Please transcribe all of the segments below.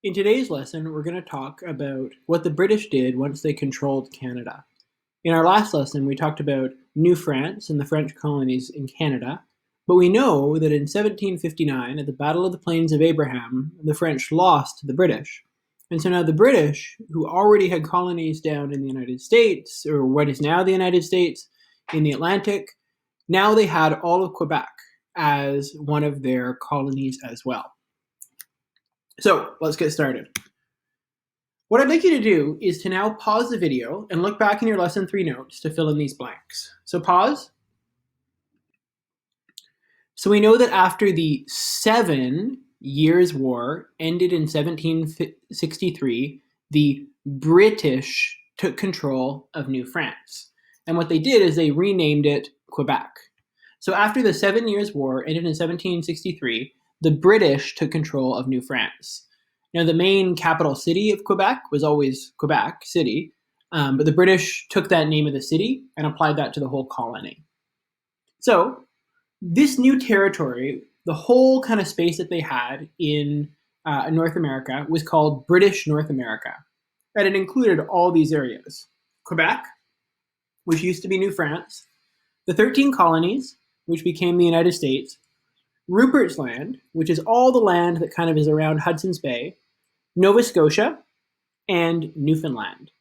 In today's lesson, we're going to talk about what the British did once they controlled Canada. In our last lesson, we talked about New France and the French colonies in Canada, but we know that in 1759, at the Battle of the Plains of Abraham, the French lost to the British. And so now the British, who already had colonies down in the United States, or what is now the United States, in the Atlantic, now they had all of Quebec as one of their colonies as well. So let's get started. What I'd like you to do is to now pause the video and look back in your lesson 3 notes to fill in these blanks. So pause. So we know that after the 7 Years' War ended in 1763, the British took control of New France. And what they did is they renamed it Quebec. So after the 7 Years' War ended in 1763, the British took control of New France. Now, the main capital city of Quebec was always Quebec City, but the British took that name of the city and applied that to the whole colony. So this new territory, the whole kind of space that they had in North America was called British North America. And it included all these areas: Quebec, which used to be New France, the 13 colonies, which became the United States, Rupert's Land, which is all the land that kind of is around Hudson's Bay, Nova Scotia, and Newfoundland.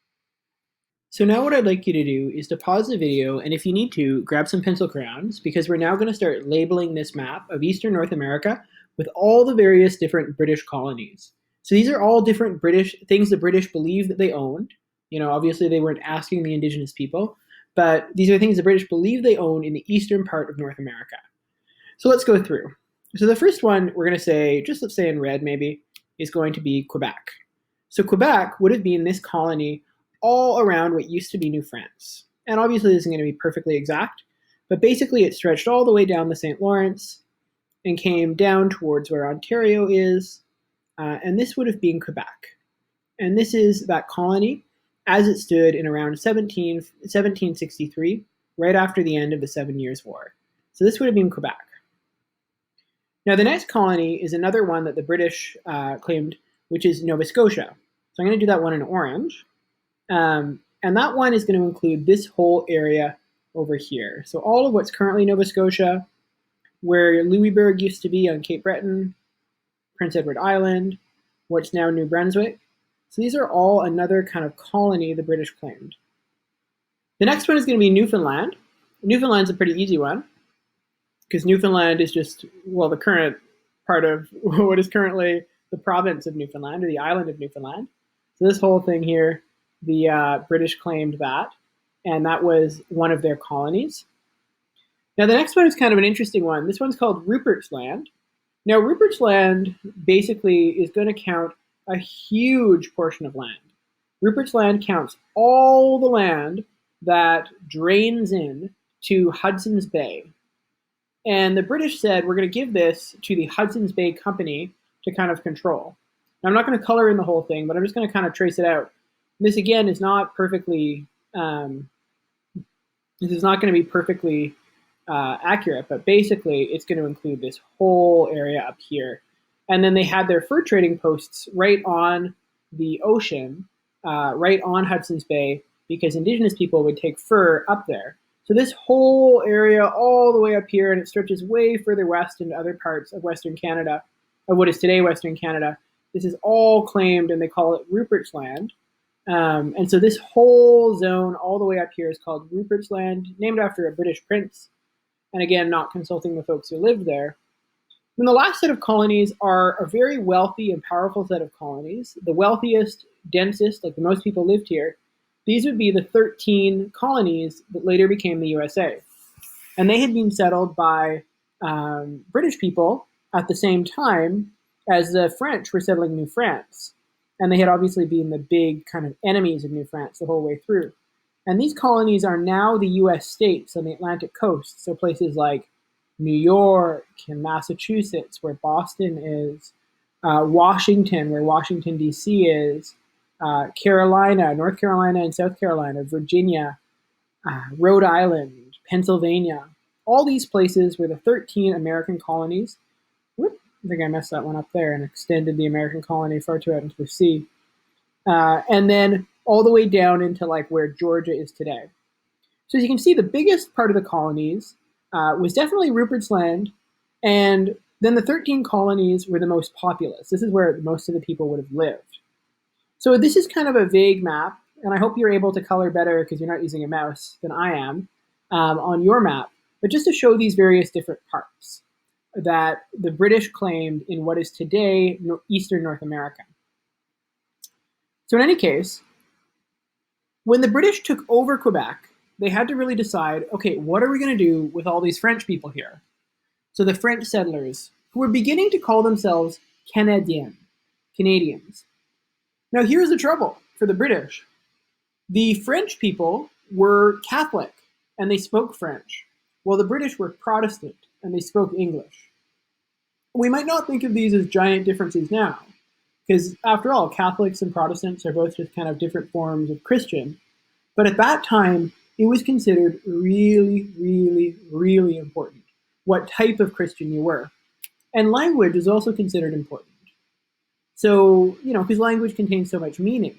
So now what I'd like you to do is to pause the video, and if you need to, grab some pencil crayons, because we're now going to start labeling this map of Eastern North America with all the various different British colonies. So these are all different British things the British believe that they owned. You know, obviously they weren't asking the indigenous people, but these are things the British believe they own in the eastern part of North America. So let's go through. So the first one we're going to say, just let's say in red maybe, is going to be Quebec. So Quebec would have been this colony all around what used to be New France. And obviously this isn't going to be perfectly exact, but basically it stretched all the way down the St. Lawrence and came down towards where Ontario is, and this would have been Quebec. And this is that colony as it stood in around 1763, right after the end of the 7 Years' War. So this would have been Quebec. Now the next colony is another one that the British claimed, which is Nova Scotia. So I'm going to do that one in orange. And that one is going to include this whole area over here. So all of what's currently Nova Scotia, where Louisbourg used to be on Cape Breton, Prince Edward Island, what's now New Brunswick. So these are all another kind of colony the British claimed. The next one is going to be Newfoundland. Newfoundland's a pretty easy one, because Newfoundland is just, well, the current part of what is currently the province of Newfoundland, or the island of Newfoundland. So this whole thing here, the British claimed that, and that was one of their colonies. Now the next one is kind of an interesting one. This one's called Rupert's Land. Now Rupert's Land basically is going to count a huge portion of land. Rupert's Land counts all the land that drains in to Hudson's Bay. And the British said, we're going to give this to the Hudson's Bay Company to kind of control. Now, I'm not going to color in the whole thing, but I'm just going to kind of trace it out. This, again, is not perfectly, accurate, but basically it's going to include this whole area up here. And then they had their fur trading posts right on the ocean, right on Hudson's Bay, because indigenous people would take fur up there. So this whole area all the way up here, and it stretches way further west into other parts of Western Canada, of what is today Western Canada. This is all claimed, and they call it Rupert's Land. And so this whole zone all the way up here is called Rupert's Land, named after a British prince. And again, not consulting the folks who lived there. And the last set of colonies are a very wealthy and powerful set of colonies. The wealthiest, densest, like the most people lived here. These would be the 13 colonies that later became the USA. And they had been settled by British people at the same time as the French were settling New France. And they had obviously been the big kind of enemies of New France the whole way through. And these colonies are now the US states on the Atlantic coast. So places like New York and Massachusetts, where Boston is, Washington, where Washington, D.C. is, Carolina, North Carolina and South Carolina, Virginia, Rhode Island, Pennsylvania. All these places were the 13 American colonies I think I messed that one up there and extended the American colony far too out into the sea. And then all the way down into like where Georgia is today. So as you can see, the biggest part of the colonies was definitely Rupert's Land, and then the 13 colonies were the most populous. This is where most of the people would have lived. So this is kind of a vague map, and I hope you're able to color better because you're not using a mouse than I am on your map, but just to show these various different parts that the British claimed in what is today Eastern North America. So in any case, when the British took over Quebec, they had to really decide, okay, what are we going to do with all these French people here? So the French settlers, who were beginning to call themselves Canadiens, Canadians. Now here's the trouble for the British. The French people were Catholic and they spoke French, while the British were Protestant and they spoke English. We might not think of these as giant differences now, because after all, Catholics and Protestants are both just kind of different forms of Christian. But at that time, it was considered really, really, really important what type of Christian you were. And language is also considered important. So, because language contains so much meaning.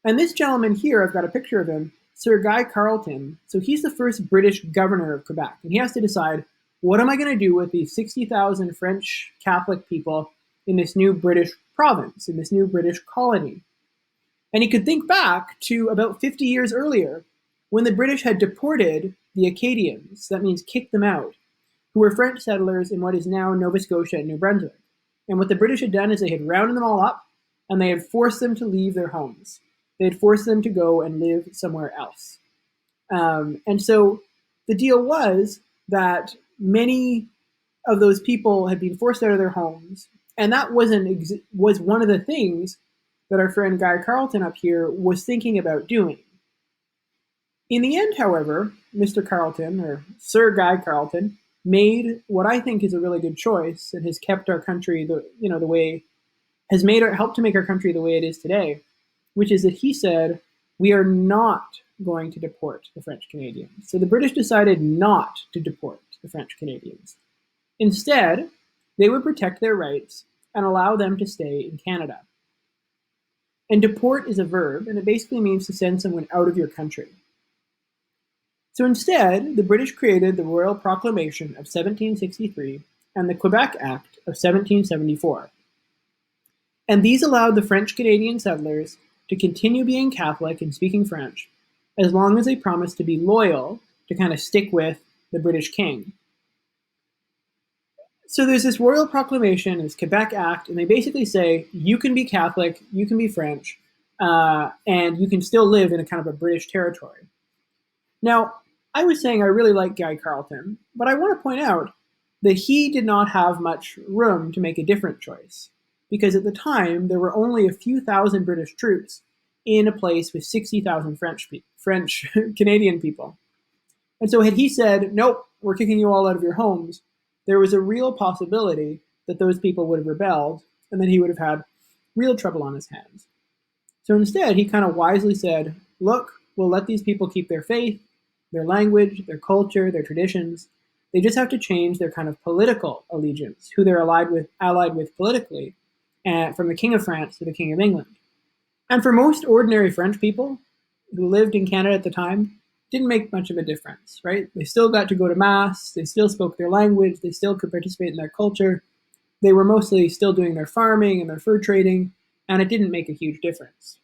And this gentleman here, I've got a picture of him, Sir Guy Carleton. So he's the first British governor of Quebec. And he has to decide, what am I going to do with these 60,000 French Catholic people in this new British province, in this new British colony? And he could think back to about 50 years earlier when the British had deported the Acadians, that means kicked them out, who were French settlers in what is now Nova Scotia and New Brunswick. And what the British had done is they had rounded them all up and they had forced them to leave their homes. They had forced them to go and live somewhere else. And so the deal was that many of those people had been forced out of their homes, and that was one of the things that our friend Guy Carleton up here was thinking about doing. In the end, however, Mr. Carleton, or Sir Guy Carleton, made what I think is a really good choice and has kept our country helped to make our country the way it is today, which is that he said, we are not going to deport the French Canadians. So the British decided not to deport the French Canadians. Instead, they would protect their rights and allow them to stay in Canada. And deport is a verb, and it basically means to send someone out of your country. So instead, the British created the Royal Proclamation of 1763 and the Quebec Act of 1774. And these allowed the French Canadian settlers to continue being Catholic and speaking French, as long as they promised to be loyal to kind of stick with the British king. So there's this Royal Proclamation, this Quebec Act, and they basically say, you can be Catholic, you can be French, and you can still live in a kind of a British territory. Now, I was saying I really like Guy Carleton, but I want to point out that he did not have much room to make a different choice, because at the time, there were only a few thousand British troops in a place with 60,000 French Canadian people. And so had he said, nope, we're kicking you all out of your homes, there was a real possibility that those people would have rebelled, and then he would have had real trouble on his hands. So instead, he kind of wisely said, look, we'll let these people keep their faith, their language, their culture, their traditions. They just have to change their kind of political allegiance, who they're allied with politically, from the King of France to the King of England. And for most ordinary French people who lived in Canada at the time, didn't make much of a difference, right? They still got to go to Mass, they still spoke their language, they still could participate in their culture. They were mostly still doing their farming and their fur trading, and it didn't make a huge difference.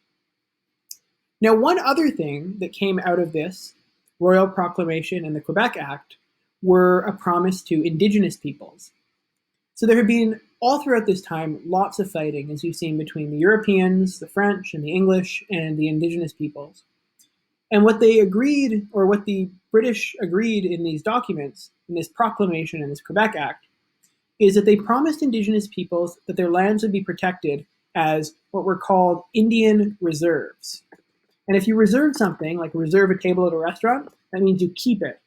Now, one other thing that came out of this Royal Proclamation and the Quebec Act were a promise to Indigenous peoples. So there had been, all throughout this time, lots of fighting, as you've seen, between the Europeans, the French, and the English, and the Indigenous peoples. And what they agreed, or what the British agreed in these documents, in this proclamation and this Quebec Act, is that they promised Indigenous peoples that their lands would be protected as what were called Indian reserves. And if you reserve something, like reserve a table at a restaurant, that means you keep it.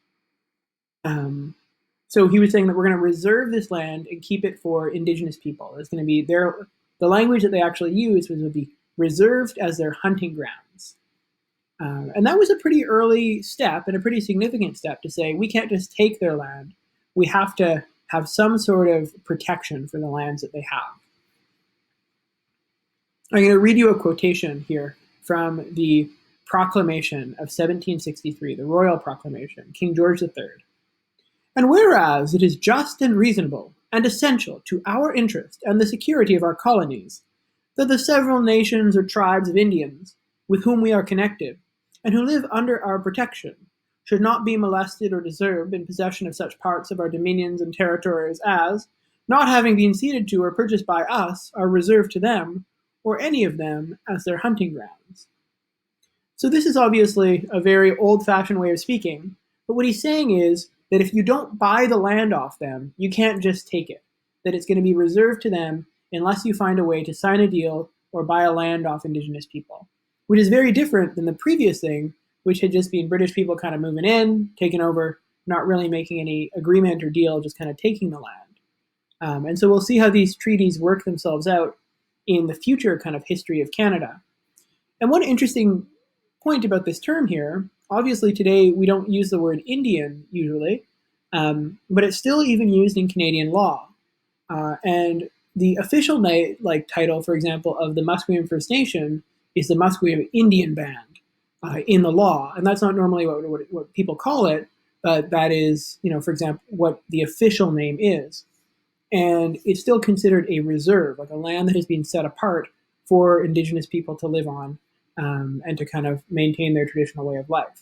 So he was saying that we're going to reserve this land and keep it for Indigenous people. It's going to be the language that they actually used would be reserved as their hunting grounds. And that was a pretty early step and a pretty significant step to say, we can't just take their land. We have to have some sort of protection for the lands that they have. I'm going to read you a quotation here from the Proclamation of 1763, the Royal Proclamation, King George III. And whereas it is just and reasonable and essential to our interest and the security of our colonies, that the several nations or tribes of Indians with whom we are connected, and who live under our protection, should not be molested or disturbed in possession of such parts of our dominions and territories as, not having been ceded to or purchased by us, are reserved to them, or any of them, as their hunting grounds. So this is obviously a very old-fashioned way of speaking, but what he's saying is that if you don't buy the land off them, you can't just take it, that it's going to be reserved to them unless you find a way to sign a deal or buy a land off Indigenous people, which is very different than the previous thing, which had just been British people kind of moving in, taking over, not really making any agreement or deal, just kind of taking the land. And so we'll see how these treaties work themselves out in the future kind of history of Canada. And one interesting point about this term here, obviously today we don't use the word Indian usually, but it's still even used in Canadian law. And the official title, for example, of the Musqueam First Nation is the Musqueam Indian Band in the law. And that's not normally what people call it, but that is, for example, what the official name is. And it's still considered a reserve, like a land that has been set apart for Indigenous people to live on and to kind of maintain their traditional way of life.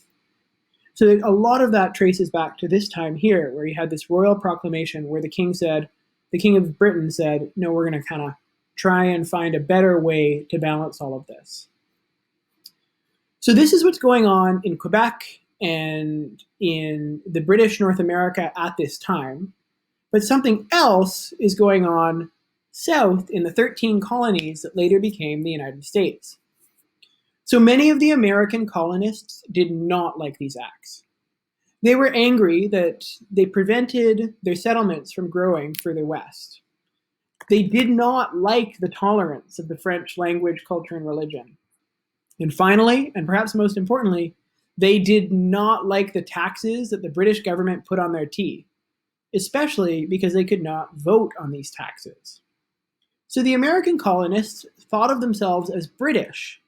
So a lot of that traces back to this time here, where you had this royal proclamation where the king of Britain said, no, we're going to kind of try and find a better way to balance all of this. So this is what's going on in Quebec and in the British North America at this time. But something else is going on south in the 13 colonies that later became the United States. So many of the American colonists did not like these acts. They were angry that they prevented their settlements from growing further west. They did not like the tolerance of the French language, culture, and religion. And finally, and perhaps most importantly, they did not like the taxes that the British government put on their tea, especially because they could not vote on these taxes. So the American colonists thought of themselves as British,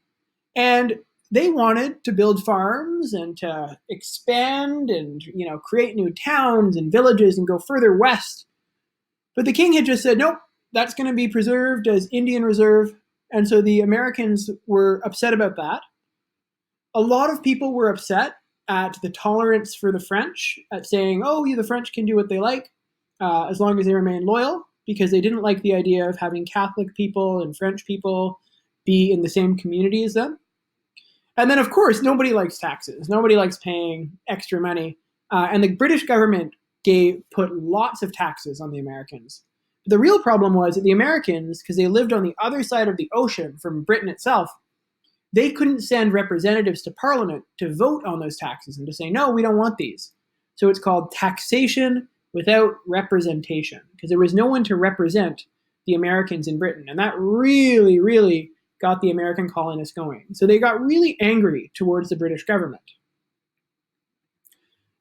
and they wanted to build farms and to expand and create new towns and villages and go further west. But the king had just said, nope, that's going to be preserved as Indian Reserve. And so the Americans were upset about that. A lot of people were upset at the tolerance for the French, at saying, oh, the French can do what they like as long as they remain loyal, because they didn't like the idea of having Catholic people and French people be in the same community as them. And then, of course, nobody likes taxes. Nobody likes paying extra money. And the British government put lots of taxes on the Americans. The real problem was that the Americans, because they lived on the other side of the ocean from Britain itself, they couldn't send representatives to Parliament to vote on those taxes and to say, no, we don't want these. So it's called taxation without representation, because there was no one to represent the Americans in Britain. And that really, really got the American colonists going. So they got really angry towards the British government.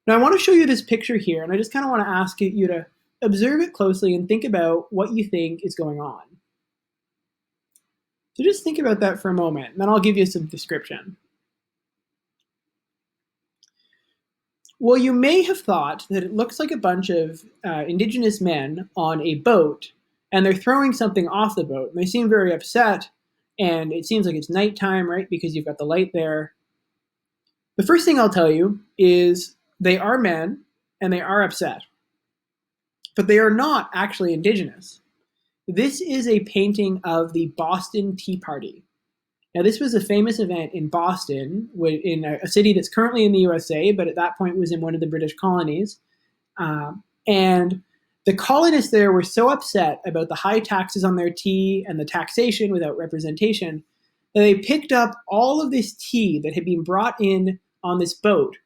Now I want to show you this picture here, and I just kind of want to ask you to observe it closely and think about what you think is going on. So just think about that for a moment, and then I'll give you some description. Well, you may have thought that it looks like a bunch of Indigenous men on a boat, and they're throwing something off the boat, and they seem very upset, and it seems like it's nighttime, right, because you've got the light there. The first thing I'll tell you is they are men, and they are upset. But they are not actually Indigenous. This is a painting of the Boston Tea Party. Now, this was a famous event in Boston, in a city that's currently in the USA, but at that point was in one of the British colonies. And the colonists there were so upset about the high taxes on their tea and the taxation without representation that they picked up all of this tea that had been brought in on this boat,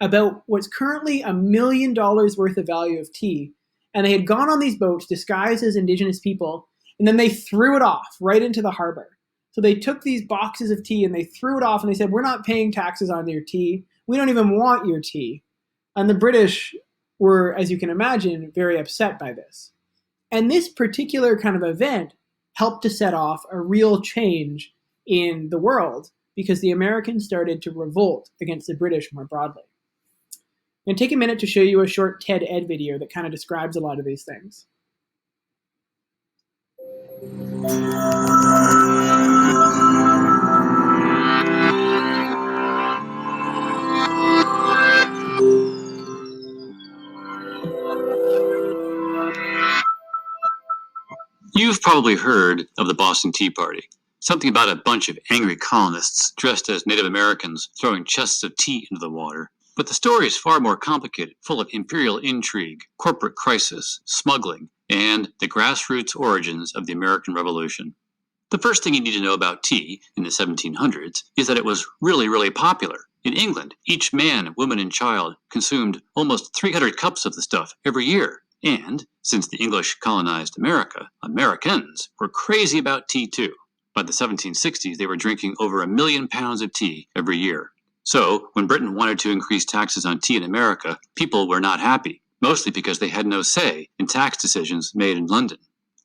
about what's currently $1 million worth of value of tea. And they had gone on these boats disguised as Indigenous people, and then they threw it off right into the harbor. So they took these boxes of tea and they threw it off, and they said, we're not paying taxes on your tea. We don't even want your tea. And the British were, as you can imagine, very upset by this. And this particular kind of event helped to set off a real change in the world because the Americans started to revolt against the British more broadly. I'm going to take a minute to show you a short TED Ed video that kind of describes a lot of these things. You've probably heard of the Boston Tea Party. Something about a bunch of angry colonists dressed as Native Americans throwing chests of tea into the water. But the story is far more complicated, full of imperial intrigue, corporate crisis, smuggling, and the grassroots origins of the American Revolution. The first thing you need to know about tea in the 1700s is that it was really popular. In England, each man, woman, and child consumed almost 300 cups of the stuff every year. And, since the English colonized America, Americans were crazy about tea too. By the 1760s, they were drinking over 1 million pounds of tea every year. So, when Britain wanted to increase taxes on tea in America, people were not happy, mostly because they had no say in tax decisions made in London.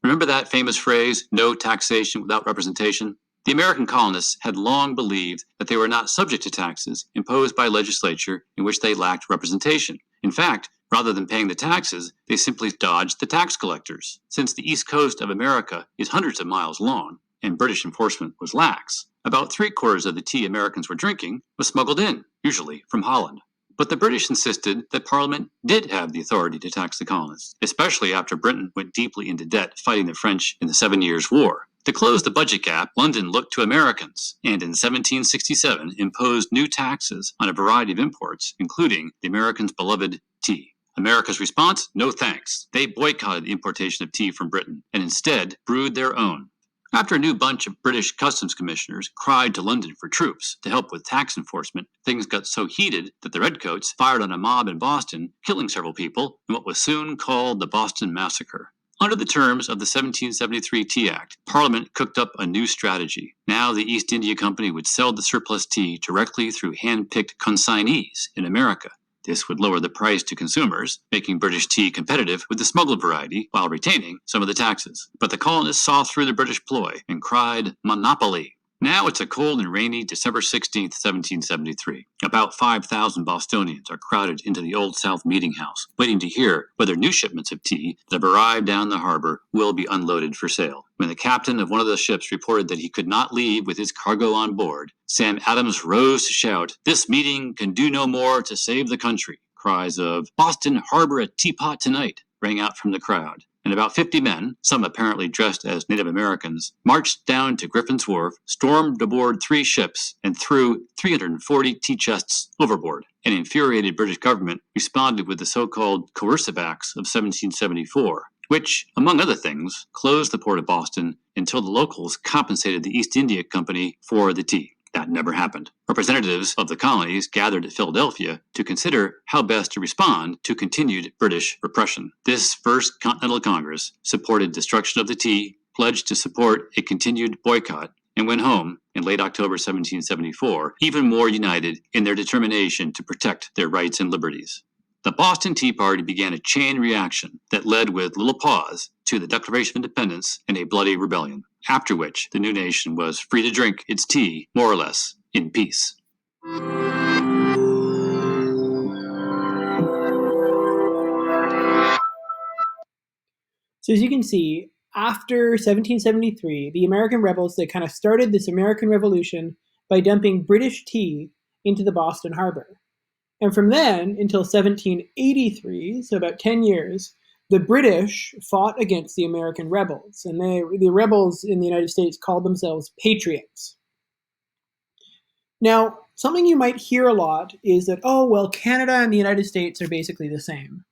Remember that famous phrase, no taxation without representation? The American colonists had long believed that they were not subject to taxes imposed by legislature in which they lacked representation. In fact, rather than paying the taxes, they simply dodged the tax collectors. Since the east coast of America is hundreds of miles long, and British enforcement was lax, about 3/4 of the tea Americans were drinking was smuggled in, usually from Holland. But the British insisted that Parliament did have the authority to tax the colonists, especially after Britain went deeply into debt fighting the French in the 7 Years' War. To close the budget gap, London looked to Americans, and in 1767 imposed new taxes on a variety of imports, including the Americans' beloved tea. America's response? No thanks. They boycotted the importation of tea from Britain, and instead brewed their own. After a new bunch of British customs commissioners cried to London for troops to help with tax enforcement, things got so heated that the Redcoats fired on a mob in Boston, killing several people in what was soon called the Boston Massacre. Under the terms of the 1773 Tea Act, Parliament cooked up a new strategy. Now the East India Company would sell the surplus tea directly through hand-picked consignees in America. This would lower the price to consumers, making British tea competitive with the smuggled variety while retaining some of the taxes. But the colonists saw through the British ploy and cried, "Monopoly!" Now it's a cold and rainy December 16th, 1773. About 5,000 Bostonians are crowded into the Old South Meeting House, waiting to hear whether new shipments of tea that have arrived down the harbor will be unloaded for sale. When the captain of one of the ships reported that he could not leave with his cargo on board, Sam Adams rose to shout, "This meeting can do no more to save the country." Cries of, "Boston harbor a teapot tonight," rang out from the crowd. And about 50 men, some apparently dressed as Native Americans, marched down to Griffin's Wharf, stormed aboard 3 ships, and threw 340 tea chests overboard. An infuriated British government responded with the so-called Coercive Acts of 1774, which, among other things, closed the port of Boston until the locals compensated the East India Company for the tea. That never happened. Representatives of the colonies gathered at Philadelphia to consider how best to respond to continued British repression. This First Continental Congress supported destruction of the tea, pledged to support a continued boycott, and went home in late October 1774, even more united in their determination to protect their rights and liberties. The Boston Tea Party began a chain reaction that led with little pause to the Declaration of Independence and a bloody rebellion, after which the new nation was free to drink its tea, more or less, in peace. So as you can see, after 1773, the American rebels, they kind of started this American Revolution by dumping British tea into the Boston harbor. And from then until 1783, so about 10 years, the British fought against the American rebels. And the rebels in the United States called themselves patriots. Now, something you might hear a lot is that, oh, well, Canada and the United States are basically the same.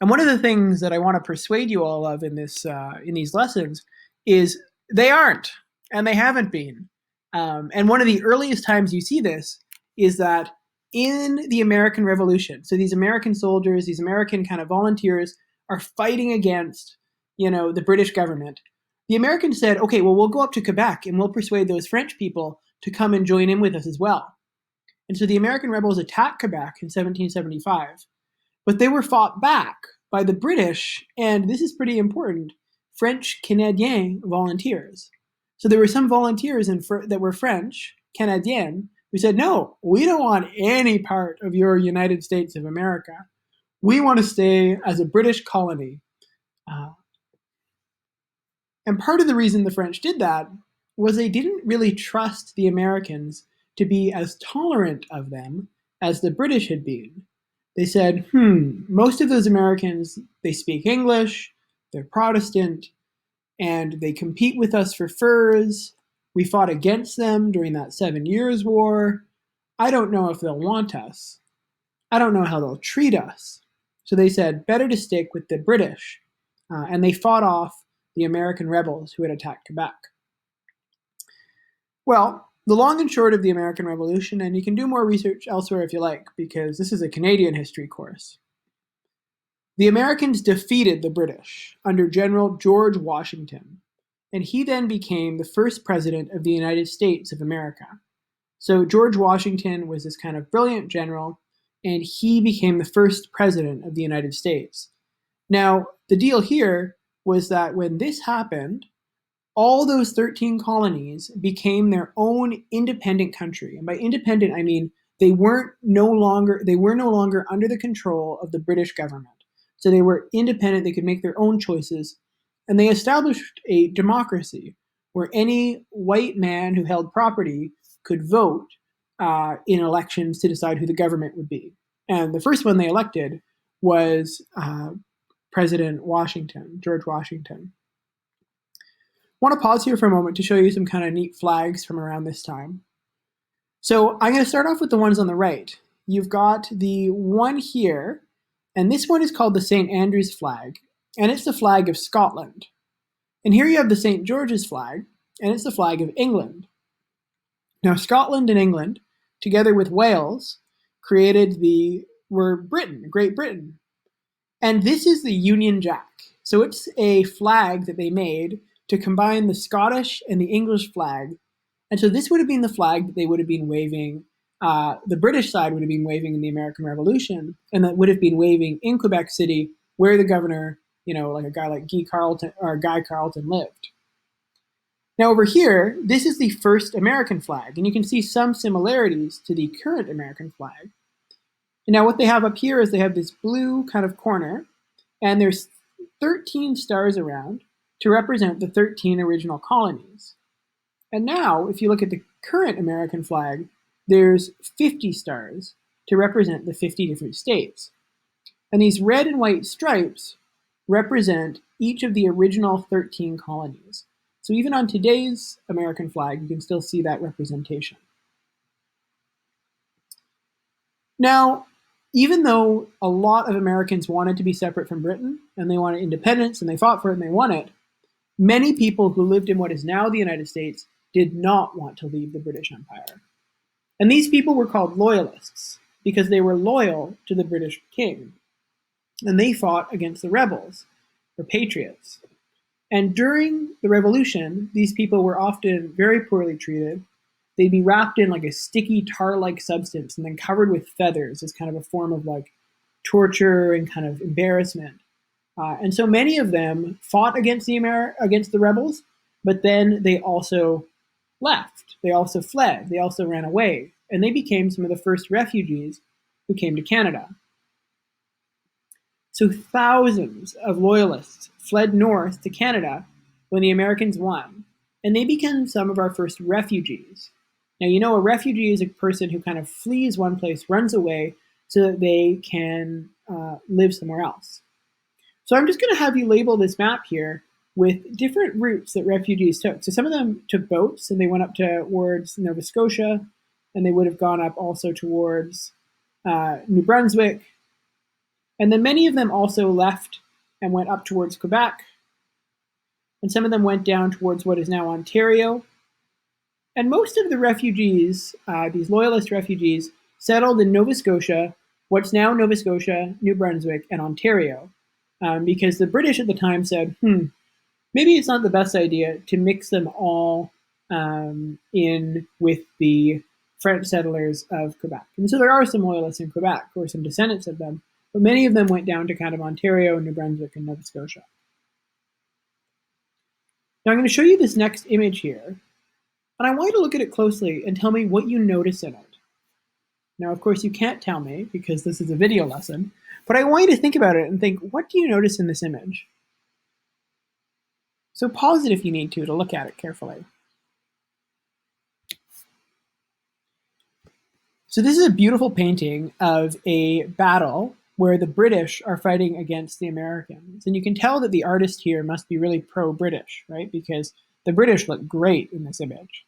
And one of the things that I want to persuade you all of in these lessons is they aren't, and they haven't been. And one of the earliest times you see this is that in the American Revolution, so these American soldiers, these American kind of volunteers are fighting against, the British government. The Americans said, okay, well, we'll go up to Quebec and we'll persuade those French people to come and join in with us as well. And so the American rebels attacked Quebec in 1775. But they were fought back by the British, and this is pretty important, French Canadian volunteers. So there were some volunteers that were French, Canadian, who said, no, we don't want any part of your United States of America. We want to stay as a British colony. Uh, and part of the reason the French did that was they didn't really trust the Americans to be as tolerant of them as the British had been. They said, most of those Americans, they speak English, they're Protestant, and they compete with us for furs. We fought against them during that 7 Years' War. I don't know if they'll want us. I don't know how they'll treat us. So they said, better to stick with the British. And they fought off the American rebels who had attacked Quebec. Well, the long and short of the American Revolution, and you can do more research elsewhere if you like, because this is a Canadian history course. The Americans defeated the British under General George Washington, and he then became the first president of the United States of America. So George Washington was this kind of brilliant general, and he became the first president of the United States. Now, the deal here was that when this happened, all those 13 colonies became their own independent country. And by independent, I mean they were no longer under the control of the British government. So they were independent, they could make their own choices, and they established a democracy where any white man who held property could vote in elections to decide who the government would be. And the first one they elected was President Washington, George Washington. I want to pause here for a moment to show you some kind of neat flags from around this time. So I'm going to start off with the ones on the right. You've got the one here, and this one is called the St. Andrew's flag, and it's the flag of Scotland. And here you have the St. George's flag, and it's the flag of England. Now, Scotland and England, together with Wales, were Britain, Great Britain. And this is the Union Jack. So it's a flag that they made to combine the Scottish and the English flag. And so this would have been the flag that they would have been waving, the British side would have been waving in the American Revolution, and that would have been waving in Quebec City, where the governor, like a guy like Guy Carleton lived. Now over here, this is the first American flag, and you can see some similarities to the current American flag. And now what they have up here is they have this blue kind of corner, and there's 13 stars around to represent the 13 original colonies. And now, if you look at the current American flag, there's 50 stars to represent the 50 different states. And these red and white stripes represent each of the original 13 colonies. So even on today's American flag, you can still see that representation. Now, even though a lot of Americans wanted to be separate from Britain, and they wanted independence, and they fought for it, and they won it, many people who lived in what is now the United States did not want to leave the British Empire. And these people were called loyalists because they were loyal to the British king. And they fought against the rebels, or patriots. And during the Revolution, these people were often very poorly treated. They'd be wrapped in like a sticky tar-like substance and then covered with feathers as kind of a form of like torture and kind of embarrassment. And so many of them fought against the rebels, but then they also left. They also fled. They also ran away. And they became some of the first refugees who came to Canada. So thousands of loyalists fled north to Canada when the Americans won. And they became some of our first refugees. Now, a refugee is a person who kind of flees one place, runs away, so that they can live somewhere else. So I'm just going to have you label this map here with different routes that refugees took. So some of them took boats, and they went up towards Nova Scotia, and they would have gone up also towards New Brunswick. And then many of them also left and went up towards Quebec. And some of them went down towards what is now Ontario. And most of the refugees, these loyalist refugees, settled in Nova Scotia, what's now Nova Scotia, New Brunswick, and Ontario. Because the British at the time said, maybe it's not the best idea to mix them all in with the French settlers of Quebec. And so there are some loyalists in Quebec, or some descendants of them, but many of them went down to kind of Ontario, New Brunswick, and Nova Scotia. Now I'm going to show you this next image here, and I want you to look at it closely and tell me what you notice in it. Now, of course, you can't tell me because this is a video lesson, but I want you to think about it and think, what do you notice in this image? So pause it if you need to look at it carefully. So this is a beautiful painting of a battle where the British are fighting against the Americans. And you can tell that the artist here must be really pro-British, right? Because the British look great in this image.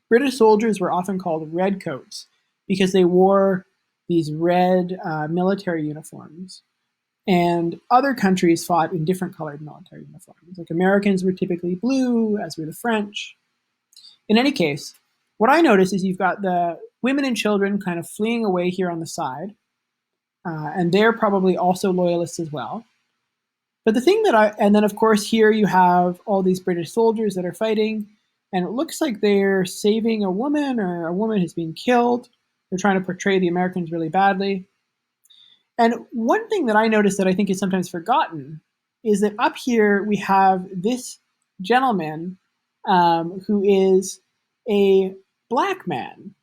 British soldiers were often called redcoats because they wore these red military uniforms. And other countries fought in different colored military uniforms. Like Americans were typically blue, as were the French. In any case, what I notice is you've got the women and children kind of fleeing away here on the side, and they're probably also loyalists as well. But the thing that and then of course here you have all these British soldiers that are fighting, and it looks like they're saving a woman, or a woman has been killed. They're trying to portray the Americans really badly. And one thing that I noticed that I think is sometimes forgotten is that up here we have this gentleman who is a black man.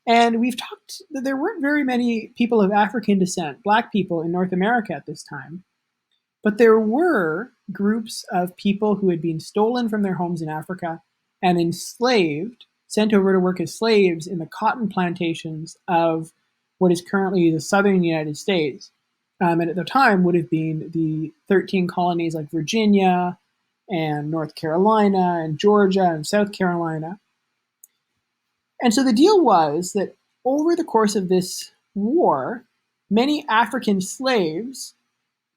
And we've talked that there weren't very many people of African descent, black people in North America at this time. But there were groups of people who had been stolen from their homes in Africa and enslaved, sent over to work as slaves in the cotton plantations of what is currently the southern United States. And at the time would have been the 13 colonies like Virginia and North Carolina and Georgia and South Carolina. And so the deal was that over the course of this war, many African slaves,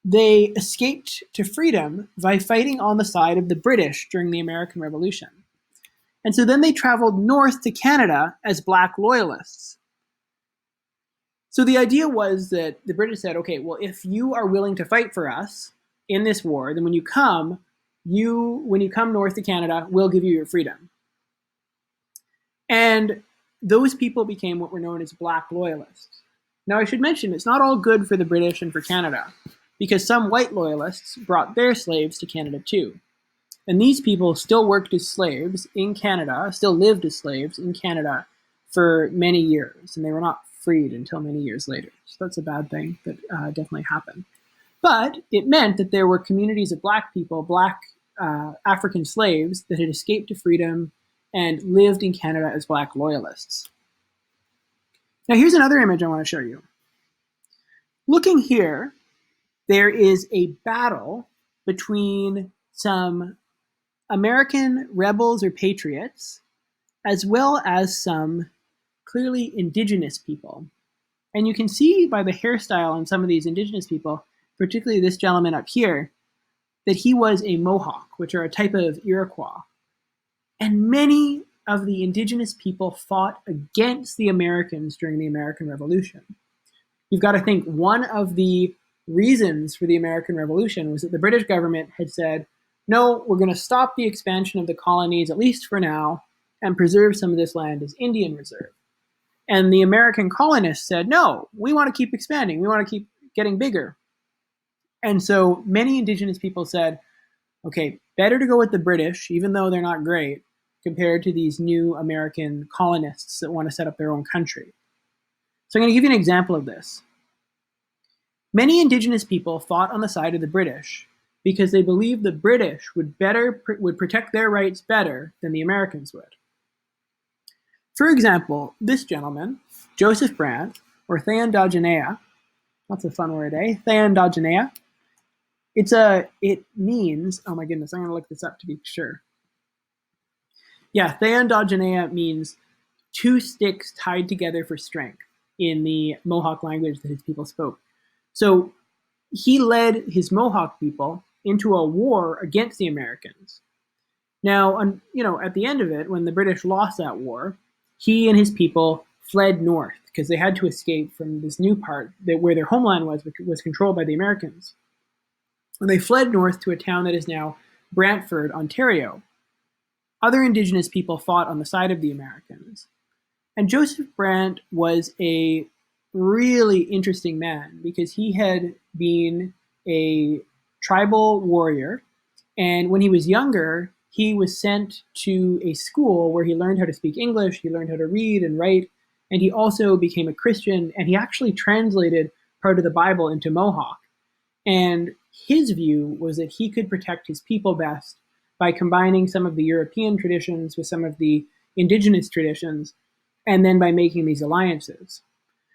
they escaped to freedom by fighting on the side of the British during the American Revolution. And so then they traveled north to Canada as black loyalists. So the idea was that the British said, okay, well, if you are willing to fight for us in this war, then when you come north to Canada, we'll give you your freedom. And those people became what were known as black loyalists. Now, I should mention, it's not all good for the British and for Canada, because some white loyalists brought their slaves to Canada too. And these people still worked as slaves in Canada, still lived as slaves in Canada for many years, and they were not freed until many years later. So that's a bad thing that definitely happened. But it meant that there were communities of black people, black African slaves that had escaped to freedom and lived in Canada as black loyalists. Now here's another image I want to show you. Looking here, there is a battle between some American rebels or patriots, as well as some clearly indigenous people. And you can see by the hairstyle on some of these indigenous people, particularly this gentleman up here, that he was a Mohawk, which are a type of Iroquois. And many of the indigenous people fought against the Americans during the American Revolution. You've got to think one of the reasons for the American Revolution was that the British government had said, no, we're going to stop the expansion of the colonies, at least for now, and preserve some of this land as Indian reserve. And the American colonists said, no, we want to keep expanding. We want to keep getting bigger. And so many indigenous people said, okay, better to go with the British, even though they're not great, compared to these new American colonists that want to set up their own country. So I'm going to give you an example of this. Many indigenous people fought on the side of the British because they believed the British would protect their rights better than the Americans would. For example, this gentleman, Joseph Brant, or Theandogenea, that's a fun word, eh? Theandogenea. It means, oh my goodness, I'm going to look this up to be sure. Yeah, Theandogenea means two sticks tied together for strength in the Mohawk language that his people spoke. So he led his Mohawk people into a war against the Americans. Now, at the end of it, when the British lost that war, he and his people fled north because they had to escape from this new part where their homeland was controlled by the Americans. And they fled north to a town that is now Brantford, Ontario. Other indigenous people fought on the side of the Americans. And Joseph Brant was a really interesting man because he had been a tribal warrior. And when he was younger, he was sent to a school where he learned how to speak English, he learned how to read and write, and he also became a Christian, and he actually translated part of the Bible into Mohawk. And his view was that he could protect his people best by combining some of the European traditions with some of the indigenous traditions, and then by making these alliances.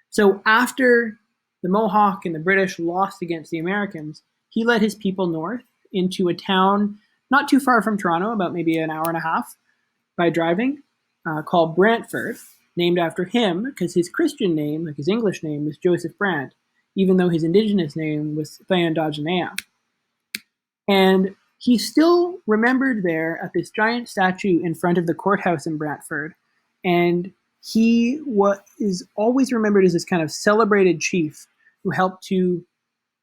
So after the Mohawk and the British lost against the Americans, he led his people north into a town not too far from Toronto, about maybe an hour and a half by driving, called Brantford, named after him because his Christian name, like his English name, was Joseph Brant, even though his indigenous name was Thayendajanea. And he's still remembered there at this giant statue in front of the courthouse in Brantford. And he is always remembered as this kind of celebrated chief who helped to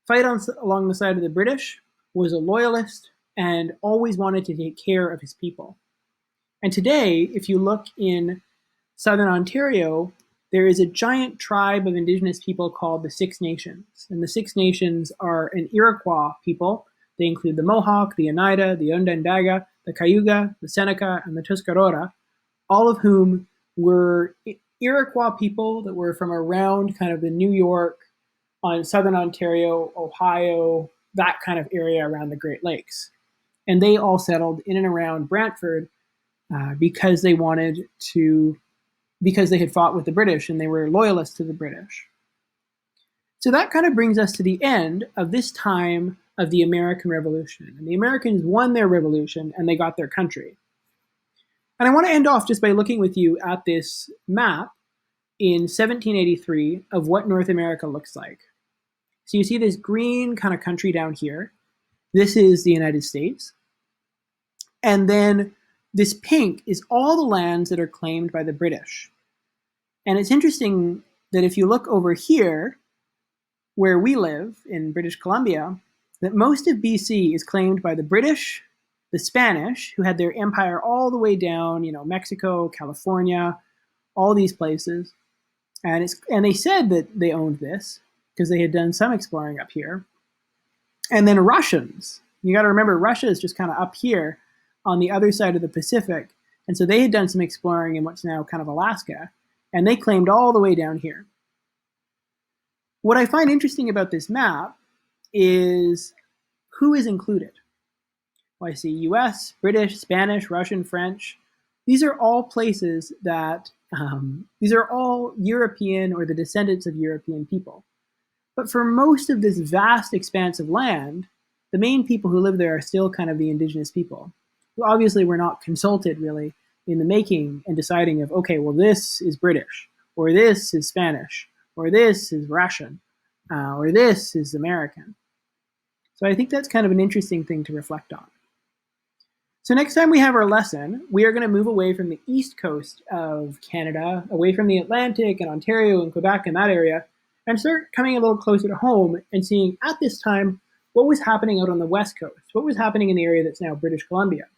fight along the side of the British, was a loyalist, and always wanted to take care of his people. And today, if you look in southern Ontario, there is a giant tribe of indigenous people called the Six Nations. And the Six Nations are an Iroquois people. They include the Mohawk, the Oneida, the Onondaga, the Cayuga, the Seneca, and the Tuscarora, all of whom were Iroquois people that were from around kind of the New York, on southern Ontario, Ohio, that kind of area around the Great Lakes. And they all settled in and around Brantford because they had fought with the British and they were loyalists to the British. So that kind of brings us to the end of this time of the American Revolution. And the Americans won their revolution and they got their country. And I want to end off just by looking with you at this map in 1783 of what North America looks like. So you see this green kind of country down here. This is the United States. And then this pink is all the lands that are claimed by the British. And it's interesting that if you look over here, where we live in British Columbia, that most of BC is claimed by the British, the Spanish, who had their empire all the way down, Mexico, California, all these places. And they said that they owned this because they had done some exploring up here. And then Russians. You got to remember, Russia is just kind of up here on the other side of the Pacific. And so they had done some exploring in what's now kind of Alaska. And they claimed all the way down here. What I find interesting about this map is who is included. Well, I see US, British, Spanish, Russian, French. These are all places that, these are all European or the descendants of European people. But for most of this vast expanse of land, the main people who live there are still kind of the indigenous people, who obviously were not consulted really in the making and deciding of, okay, well, this is British, or this is Spanish, or this is Russian, or this is American. So I think that's kind of an interesting thing to reflect on. So next time we have our lesson, we are going to move away from the east coast of Canada, away from the Atlantic and Ontario and Quebec and that area, and start coming a little closer to home and seeing at this time what was happening out on the west coast, what was happening in the area that's now British Columbia.